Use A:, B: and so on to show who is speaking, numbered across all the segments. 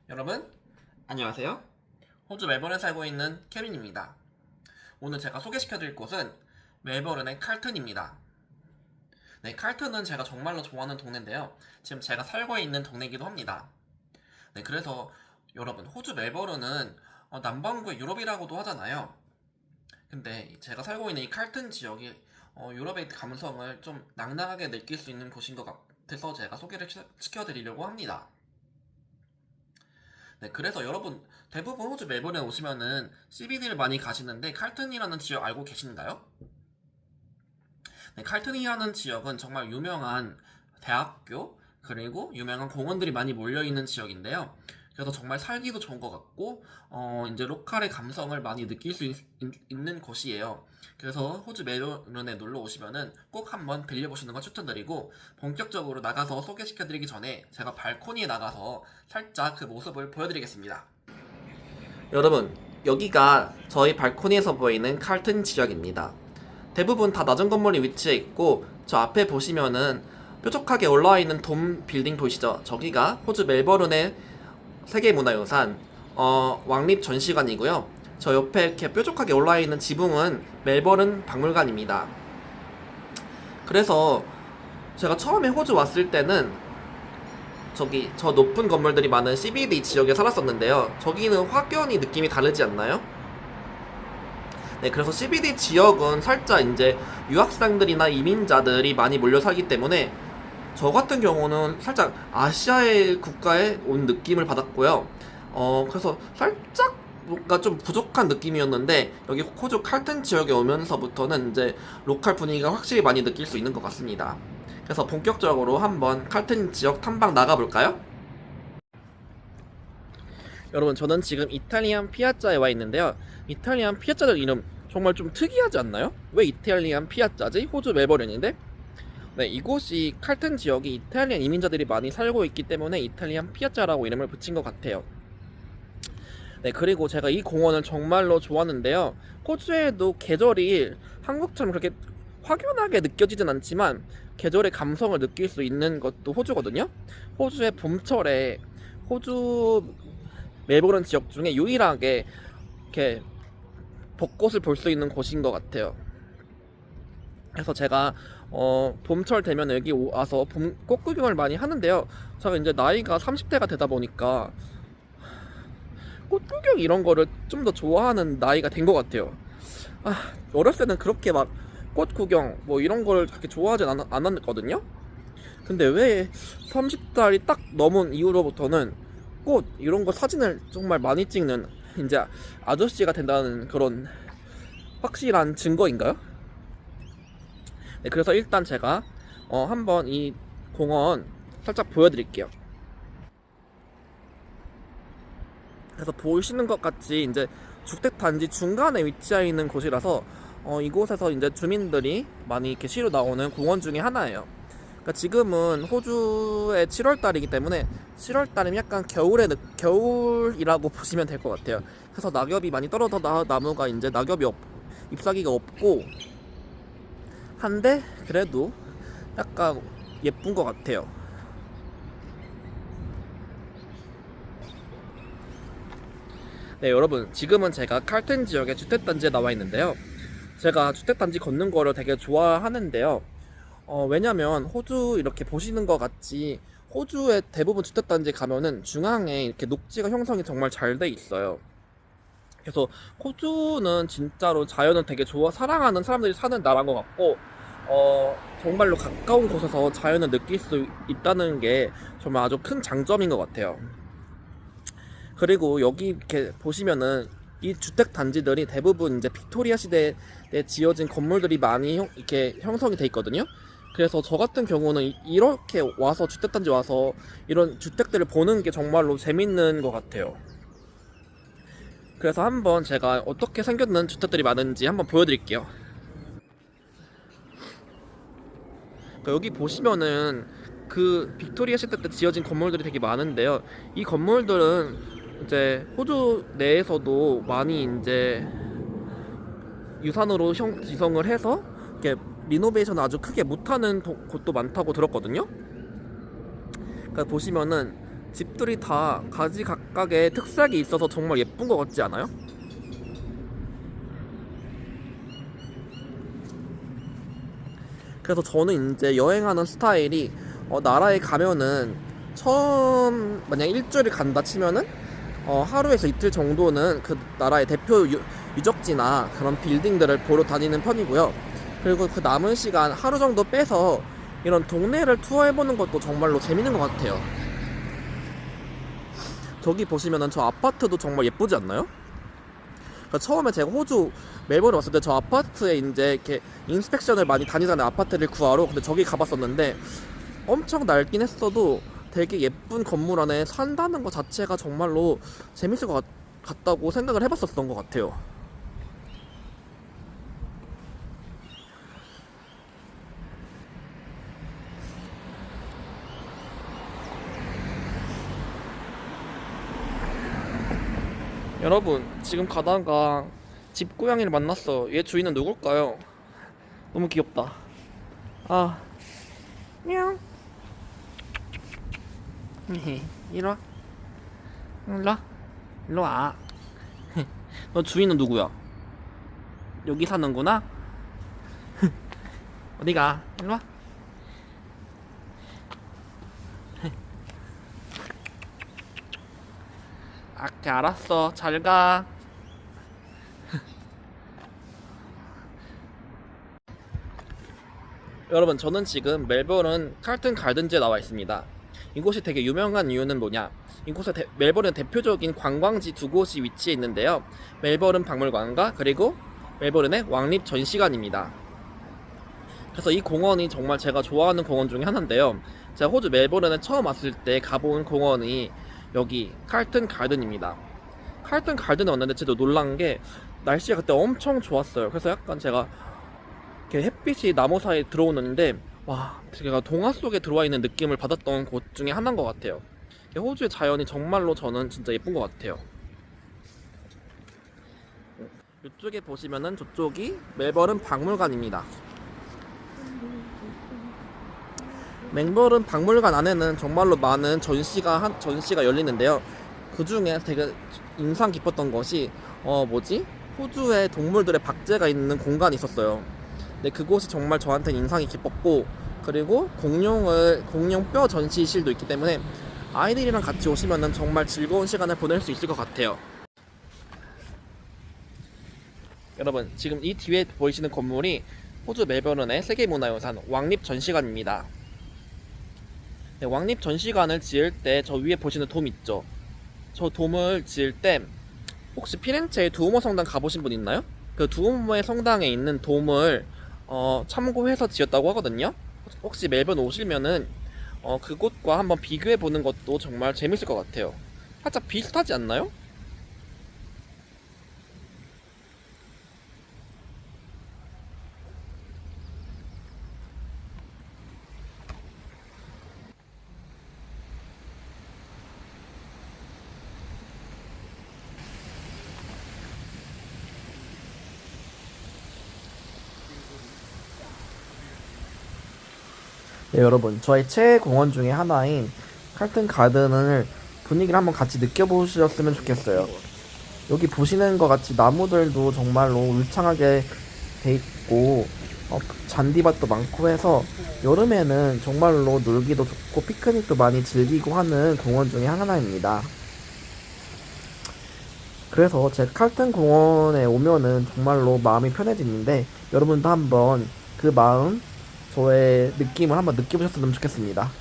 A: 여러분, 안녕하세요. 호주 멜버른에 살고 있는 케빈입니다. 오늘 제가 소개시켜드릴 곳은 멜버른의 칼튼입니다. 네, 칼튼은 제가 정말로 좋아하는 동네인데요. 지금 제가 살고 있는 동네이기도 합니다. 네, 그래서 여러분, 호주 멜버른은 남반구의 유럽이라고도 하잖아요. 근데 제가 살고 있는 이 칼튼 지역이 유럽의 감성을 좀 낭낭하게 느낄 수 있는 곳인 것 같아서 제가 소개를 시켜드리려고 합니다. 네, 그래서 여러분 대부분 호주 멜버른에 오시면은 CBD를 많이 가시는데 칼튼이라는 지역 알고 계신가요? 네, 칼튼이라는 지역은 정말 유명한 대학교 그리고 유명한 공원들이 많이 몰려있는 지역인데요. 그래서 정말 살기도 좋은 것 같고 이제 로컬의 감성을 많이 느낄 수 있는 곳이에요. 그래서 호주 멜버른에 놀러 오시면은 꼭 한번 들려보시는 걸 추천드리고, 본격적으로 나가서 소개시켜드리기 전에 제가 발코니에 나가서 살짝 그 모습을 보여드리겠습니다. 여러분, 여기가 저희 발코니에서 보이는 칼튼 지역입니다. 대부분 다 낮은 건물이 위치해 있고, 저 앞에 보시면은 뾰족하게 올라와 있는 돔 빌딩 보이시죠? 저기가 호주 멜버른의 세계문화유산 왕립 전시관이고요. 저 옆에 이렇게 뾰족하게 올라와 있는 지붕은 멜버른 박물관입니다. 그래서 제가 처음에 호주 왔을 때는 저 높은 건물들이 많은 CBD 지역에 살았었는데요. 저기는 확연히 느낌이 다르지 않나요? 네, 그래서 CBD 지역은 살짝 이제 유학생들이나 이민자들이 많이 몰려 살기 때문에 저 같은 경우는 살짝 아시아의 국가에 온 느낌을 받았고요. 그래서 살짝 뭔가 좀 부족한 느낌이었는데, 여기 호주 칼튼 지역에 오면서부터는 이제 로컬 분위기가 확실히 많이 느낄 수 있는 것 같습니다. 그래서 본격적으로 한번 칼튼 지역 탐방 나가볼까요? 여러분, 저는 지금 이탈리안 피아자에 와 있는데요. 이탈리안 피아자들 이름 정말 좀 특이하지 않나요? 왜 이탈리안 피아자지? 호주 멜버른인데? 네, 이곳이 칼튼 지역이 이탈리안 이민자들이 많이 살고 있기 때문에 이탈리안 피아자라고 이름을 붙인 것 같아요. 네, 그리고 제가 이 공원을 정말로 좋아하는데요. 호주에도 계절이 한국처럼 그렇게 확연하게 느껴지진 않지만 계절의 감성을 느낄 수 있는 것도 호주거든요. 호주의 봄철에 호주 멜버른 지역 중에 유일하게 이렇게 벚꽃을 볼 수 있는 곳인 것 같아요. 그래서 제가 봄철 되면 여기 와서 꽃 구경을 많이 하는데요. 제가 이제 나이가 30대가 되다 보니까 꽃 구경 이런 거를 좀 더 좋아하는 나이가 된 것 같아요. 어렸을 때는 그렇게 막 꽃 구경 뭐 이런 걸 그렇게 좋아하진 않았거든요. 근데 왜 30살이 딱 넘은 이후로부터는 꽃 이런 거 사진을 정말 많이 찍는 이제 아저씨가 된다는 그런 확실한 증거인가요? 네, 그래서 일단 제가 한번 이 공원 살짝 보여드릴게요. 그래서 보시는 것 같이 이제 주택단지 중간에 위치해 있는 곳이라서 이곳에서 이제 주민들이 많이 이렇게 쉬러 나오는 공원 중에 하나예요. 그러니까 지금은 호주의 7월달이기 때문에 7월달이면 약간 겨울이라고 보시면 될 것 같아요. 그래서 낙엽이 많이 떨어져 나무가 이제 잎사귀가 없고 한데 그래도 약간 예쁜 것 같아요. 네, 여러분, 지금은 제가 칼튼 지역의 주택단지에 나와 있는데요. 제가 주택단지 걷는 거를 되게 좋아하는데요. 왜냐면 호주 이렇게 보시는 것 같이 호주의 대부분 주택단지 가면은 중앙에 이렇게 녹지가 형성이 정말 잘 돼 있어요. 그래서 호주는 진짜로 자연을 되게 사랑하는 사람들이 사는 나라인 것 같고, 정말로 가까운 곳에서 자연을 느낄 수 있다는 게 정말 아주 큰 장점인 것 같아요. 그리고 여기 이렇게 보시면은 이 주택 단지들이 대부분 이제 빅토리아 시대에 지어진 건물들이 많이 이렇게 형성이 돼 있거든요. 그래서 저 같은 경우는 이렇게 와서 주택단지 와서 이런 주택들을 보는 게 정말로 재밌는 것 같아요. 그래서 한번 제가 어떻게 생겼는 주택들이 많은지 한번 보여드릴게요. 그러니까 여기 보시면은 그 빅토리아 시대 때 지어진 건물들이 되게 많은데요. 이 건물들은 이제 호주 내에서도 많이 이제 유산으로 지성을 해서 이렇게 리노베이션을 아주 크게 못하는 곳도 많다고 들었거든요. 그러니까 보시면은 집들이 다 가지각각의 특색이 있어서 정말 예쁜 것 같지 않아요? 그래서 저는 이제 여행하는 스타일이 나라에 가면은 처음 만약 일주일을 간다 치면은 하루에서 이틀 정도는 그 나라의 대표 유적지나 그런 빌딩들을 보러 다니는 편이고요. 그리고 그 남은 시간 하루 정도 빼서 이런 동네를 투어해보는 것도 정말로 재밌는 것 같아요. 저기 보시면은 저 아파트도 정말 예쁘지 않나요? 그러니까 처음에 제가 호주 멜버른 왔을 때 저 아파트에 이제 이렇게 인스펙션을 많이 다니잖아요. 아파트를 구하러. 근데 저기 가봤었는데 엄청 낡긴 했어도 되게 예쁜 건물 안에 산다는 것 자체가 정말로 재밌을 것 같다고 생각을 해봤었던 것 같아요. 여러분, 지금 가다가 집고양이를 만났어. 얘 주인은 누굴까요? 너무 귀엽다. 아, 냥. 이리 와. 일로 와. 일로 와. 너 주인은 누구야? 여기 사는구나? 어디가? 일로 와. 아, 알았어. 잘 가. 여러분, 저는 지금 멜버른 칼튼 가든즈에 나와 있습니다. 이곳이 되게 유명한 이유는 뭐냐? 이곳에 멜버른 대표적인 관광지 두 곳이 위치해 있는데요. 멜버른 박물관과 그리고 멜버른의 왕립 전시관입니다. 그래서 이 공원이 정말 제가 좋아하는 공원 중에 하나인데요. 제가 호주 멜버른에 처음 왔을 때 가본 공원이 여기 칼튼 가든입니다. 칼튼 가든에 왔는데 진짜 놀란 게 날씨가 그때 엄청 좋았어요. 그래서 약간 제가 이렇게 햇빛이 나무 사이에 들어오는데 와, 제가 동화 속에 들어와 있는 느낌을 받았던 곳 중에 하나인 것 같아요. 호주의 자연이 정말로 저는 진짜 예쁜 것 같아요. 이쪽에 보시면은 저쪽이 멜버른 박물관입니다. 멜버른 박물관 안에는 정말로 많은 전시가 열리는데요. 그 중에 되게 인상 깊었던 것이 호주의 동물들의 박제가 있는 공간이 있었어요. 근데 그곳이 정말 저한테는 인상이 깊었고, 그리고 공룡 뼈 전시실도 있기 때문에 아이들이랑 같이 오시면은 정말 즐거운 시간을 보낼 수 있을 것 같아요. 여러분, 지금 이 뒤에 보이시는 건물이 호주 멜버른의 세계문화유산 왕립 전시관입니다. 네, 왕립 전시관을 지을 때 저 위에 보시는 돔 있죠? 저 돔을 지을 때 혹시 피렌체의 두오모 성당 가보신 분 있나요? 그 두오모의 성당에 있는 돔을 참고해서 지었다고 하거든요. 혹시 멜버른 오시면은 그곳과 한번 비교해 보는 것도 정말 재밌을 것 같아요. 살짝 비슷하지 않나요? 네, 여러분, 저의 최애 공원 중에 하나인 칼튼 가든을 분위기를 한번 같이 느껴보셨으면 좋겠어요. 여기 보시는 것 같이 나무들도 정말로 울창하게 돼 있고 잔디밭도 많고 해서 여름에는 정말로 놀기도 좋고 피크닉도 많이 즐기고 하는 공원 중에 하나입니다. 그래서 제 칼튼 공원에 오면은 정말로 마음이 편해지는데 여러분도 한번 그 마음, 저의 느낌을 한번 느껴보셨으면 좋겠습니다.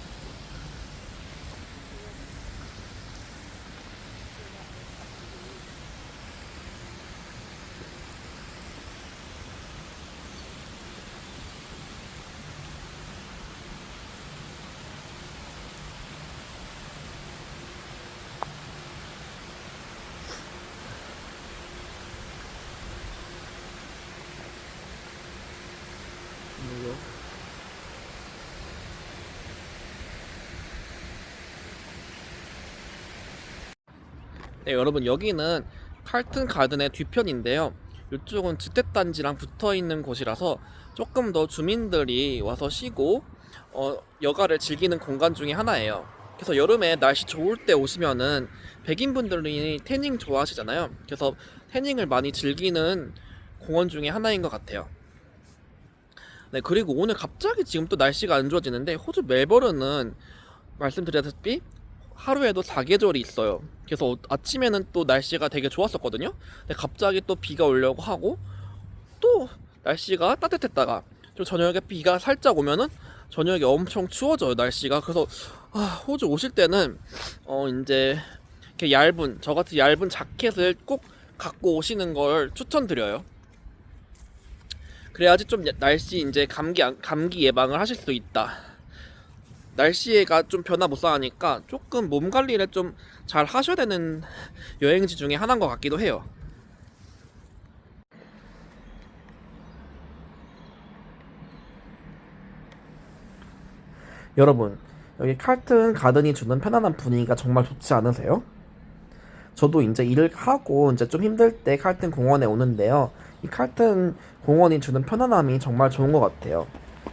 A: 네, 여러분, 여기는 칼튼 가든의 뒤편인데요. 이쪽은 주택단지랑 붙어있는 곳이라서 조금 더 주민들이 와서 쉬고 여가를 즐기는 공간 중에 하나예요. 그래서 여름에 날씨 좋을 때 오시면은 백인분들이 태닝 좋아하시잖아요. 그래서 태닝을 많이 즐기는 공원 중에 하나인 것 같아요. 네, 그리고 오늘 갑자기 지금 또 날씨가 안 좋아지는데 호주 멜버른은 말씀드렸다시피 하루에도 사계절이 있어요. 그래서 아침에는 또 날씨가 되게 좋았었거든요. 근데 갑자기 또 비가 오려고 하고 또 날씨가 따뜻했다가 좀 저녁에 비가 살짝 오면은 저녁에 엄청 추워져요, 날씨가. 그래서 호주 오실 때는 이제 이렇게 저같이 얇은 자켓을 꼭 갖고 오시는 걸 추천드려요. 그래야지 좀 날씨 이제 감기 예방을 하실 수 있다. 날씨가 좀 변화무쌍하니까 조금 몸 관리를 좀 잘 하셔야 되는 여행지 중에 하나인 것 같기도 해요. 여러분, 여기 칼튼 가든이 주는 편안한 분위기가 정말 좋지 않으세요? 저도 이제 일을 하고 이제 좀 힘들 때 칼튼 공원에 오는데요. 이 칼튼 공원이 주는 편안함이 정말 좋은 것 같아요.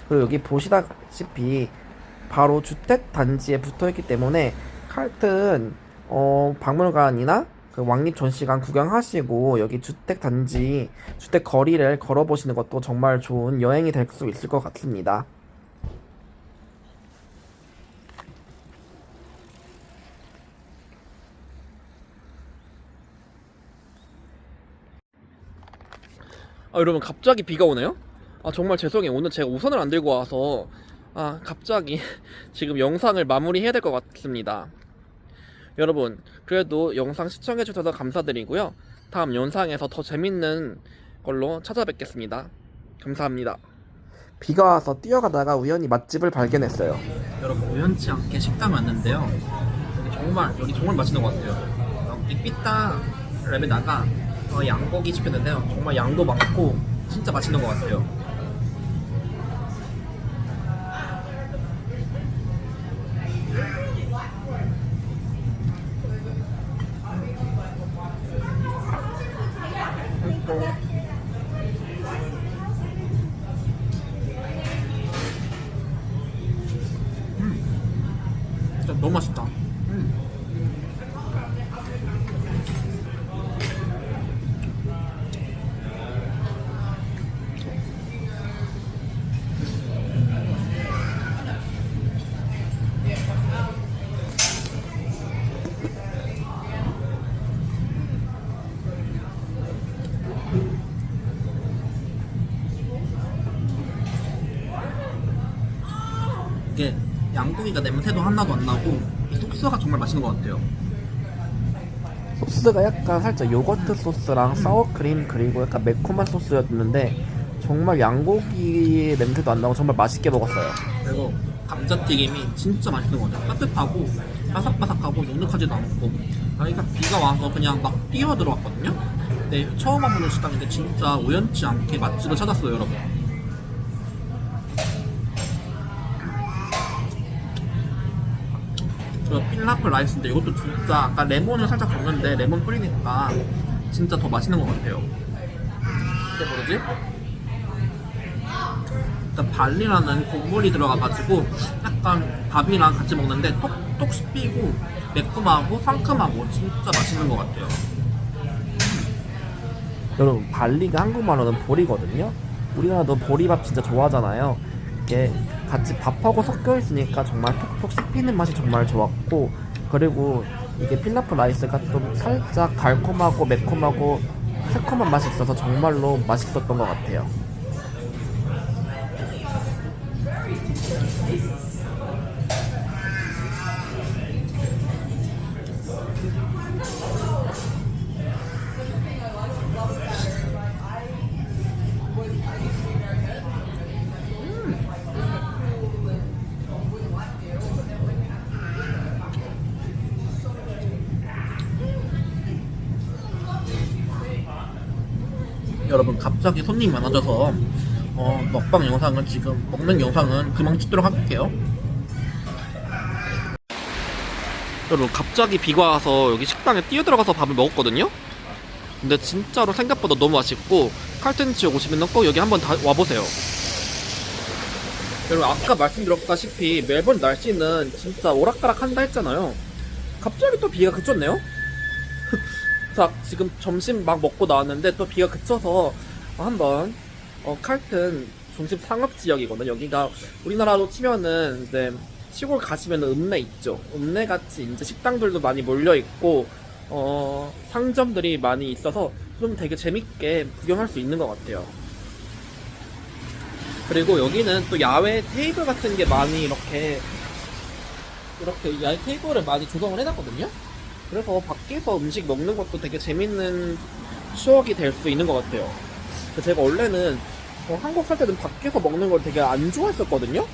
A: 그리고 여기 보시다시피 바로 주택 단지에 붙어 있기 때문에 칼튼 박물관이나 그 왕립 전시관 구경하시고 여기 주택 단지, 주택 거리를 걸어보시는 것도 정말 좋은 여행이 될 수 있을 것 같습니다. 여러분 갑자기 비가 오네요? 정말 죄송해요. 오늘 제가 우산을 안 들고 와서 갑자기 지금 영상을 마무리해야 될 것 같습니다. 여러분 그래도 영상 시청해주셔서 감사드리고요. 다음 영상에서 더 재밌는 걸로 찾아뵙겠습니다. 감사합니다. 비가 와서 뛰어가다가 우연히 맛집을 발견했어요. 여러분 우연치 않게 식당 왔는데요. 여기 정말 맛있는 것 같아요. 이 삐따 랩에다가 양고기 시켰는데요. 정말 양도 많고 진짜 맛있는 것 같아요. 진짜 너무 맛있다. 이게 양고기가 냄새도 하나도 안 나고 이 소스가 정말 맛있는 것 같아요. 소스가 약간 살짝 요거트 소스랑 사워크림 그리고 약간 매콤한 소스였는데 정말 양고기 냄새도 안 나고 정말 맛있게 먹었어요. 그리고 감자튀김이 진짜 맛있는 것 같아요. 따뜻하고 바삭바삭하고 눅눅하지도 않고 그러니까 비가 와서 그냥 막 뛰어 들어왔거든요. 근데 처음 와보는 식당인데 진짜 우연치 않게 맛집을 찾았어요, 여러분. 필라플 라이스인데 이것도 진짜 아까 레몬을 살짝 줬는데 레몬 뿌리니까 진짜 더 맛있는 것 같아요. 이게 뭐지? 일단 발리라는 곡물이 들어가가지고 약간 밥이랑 같이 먹는데 톡톡 씹히고 매콤하고 상큼하고 진짜 맛있는 것 같아요. 여러분 발리가 한국말로는 보리거든요. 우리나라도 보리밥 진짜 좋아하잖아요. 이게 같이 밥하고 섞여 있으니까 정말 톡톡 씹히는 맛이 정말 좋았고, 그리고 이게 필라프 라이스가 좀 살짝 달콤하고 매콤하고 새콤한 맛이 있어서 정말로 맛있었던 것 같아요. 여러분 갑자기 손님이 많아져서 먹방 영상은 지금 먹는 영상은 그만 찍도록 할게요. 여러분 갑자기 비가 와서 여기 식당에 뛰어들어가서 밥을 먹었거든요. 근데 진짜로 생각보다 너무 맛있고 칼튼 지역 오시면 꼭 여기 한번 다 와보세요. 여러분 아까 말씀드렸다시피 멜번 날씨는 진짜 오락가락한다 했잖아요. 갑자기 또 비가 그쳤네요. 자, 지금 점심 막 먹고 나왔는데 또 비가 그쳐서 한번 칼튼 중심 상업 지역이거든요. 여기가 우리나라로 치면은 이제 시골 가시면은 읍내 있죠. 읍내 같이 이제 식당들도 많이 몰려 있고 상점들이 많이 있어서 좀 되게 재밌게 구경할 수 있는 것 같아요. 그리고 여기는 또 야외 테이블 같은 게 많이 이렇게 야외 테이블을 많이 조성을 해놨거든요. 그래서 밖에서 음식 먹는 것도 되게 재밌는 추억이 될 수 있는 것 같아요. 제가 원래는 한국 살 때는 밖에서 먹는 걸 되게 안 좋아했었거든요.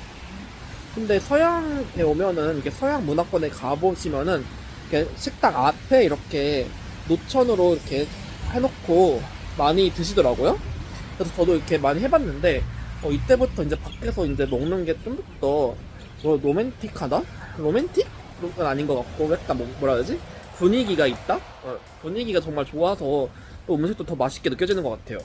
A: 근데 서양에 오면은 이렇게 서양 문화권에 가보시면은 이렇게 식당 앞에 이렇게 노천으로 이렇게 해놓고 많이 드시더라고요. 그래서 저도 이렇게 많이 해봤는데 이때부터 이제 밖에서 이제 먹는 게 좀 더 로맨틱하다? 로맨틱? 그런 건 아닌 것 같고 약간 뭐라 해야지? 분위기가 있다? 분위기가 정말 좋아서 또 음식도 더 맛있게 느껴지는 것 같아요.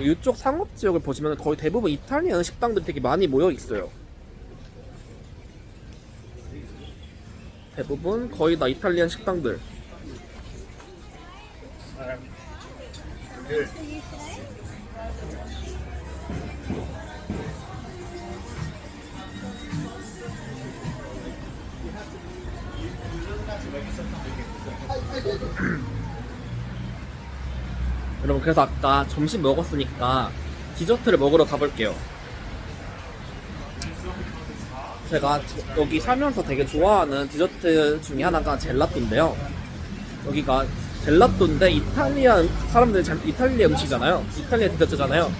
A: 이쪽 상업 지역을 보시면 거의 대부분 이탈리안 식당들이 되게 많이 모여 있어요. 대부분 거의 다 이탈리안 식당들. 여러분 그래서 아까 점심 먹었으니까 디저트를 먹으러 가볼게요. 제가 여기 살면서 되게 좋아하는 디저트 중에 하나가 젤라또인데요. 여기가 젤라또인데 이탈리안 사람들이 이탈리아 음식이잖아요. 이탈리아 디저트잖아요.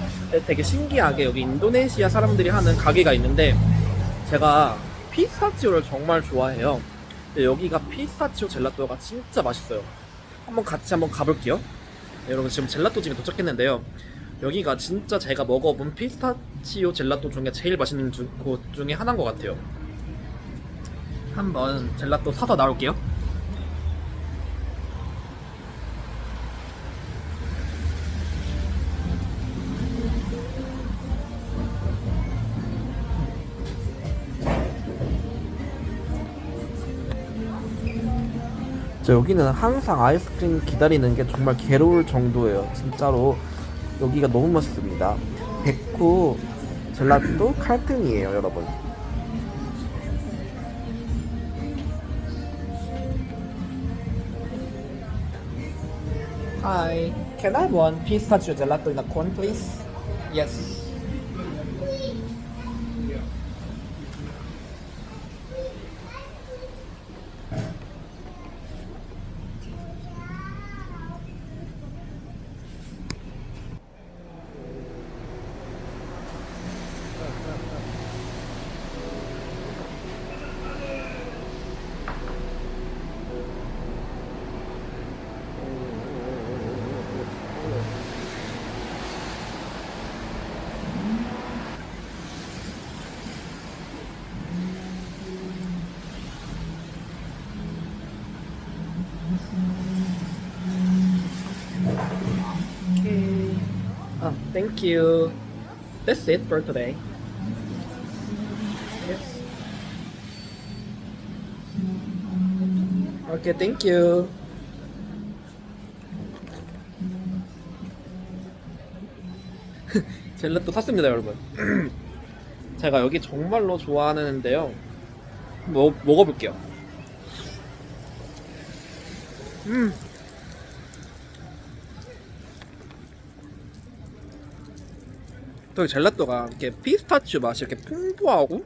A: 되게 신기하게 여기 인도네시아 사람들이 하는 가게가 있는데 제가 피스타치오를 정말 좋아해요. 근데 여기가 피스타치오 젤라또가 진짜 맛있어요. 같이 한번 가볼게요. 네, 여러분 지금 젤라또 집에 도착했는데요. 여기가 진짜 제가 먹어본 피스타치오 젤라또 중에 제일 맛있는 곳 중에 하나인 것 같아요. 한번 젤라또 사서 나올게요. 여기는 항상 아이스크림 기다리는 게 정말 괴로울 정도예요. 진짜로 여기가 너무 맛있습니다. 베쿠 젤라또 칼튼이에요, 여러분. Hi, can I have one pistachio gelato in a cone, please? Yes. Okay. Thank you. That's it for today. Yes. Okay, thank you. 젤라또 샀습니다, 여러분. 제가 여기 정말로 좋아하는데요. 먹어볼게요. 또 젤라또가 이렇게 피스타치오 맛이 이렇게 풍부하고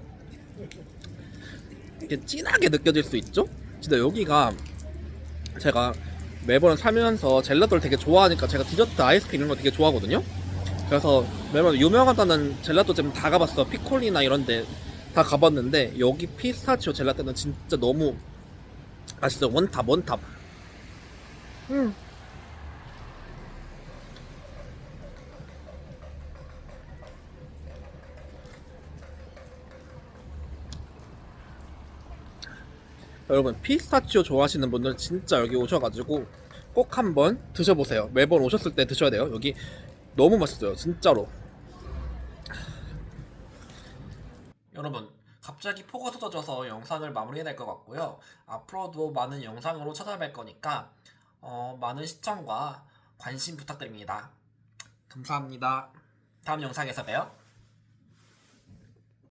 A: 이렇게 진하게 느껴질 수 있죠? 진짜 여기가 제가 매번 살면서 젤라또를 되게 좋아하니까 제가 디저트 아이스크림 이런 거 되게 좋아하거든요. 그래서 매번 유명하다는 젤라또 집 다 가봤어. 피콜리나 이런데 다 가봤는데 여기 피스타치오 젤라또는 진짜 너무 맛있어요. 원탑. 여러분 피스타치오 좋아하시는 분들 진짜 여기 오셔가지고 꼭 한번 드셔보세요. 매번 오셨을 때 드셔야 돼요. 여기 너무 맛있어요 진짜로. 여러분 갑자기 폭우 쏟아져서 영상을 마무리해야 될 것 같고요. 앞으로도 많은 영상으로 찾아뵐 거니까 많은 시청과 관심 부탁드립니다. 감사합니다. 다음 영상에서 봬요.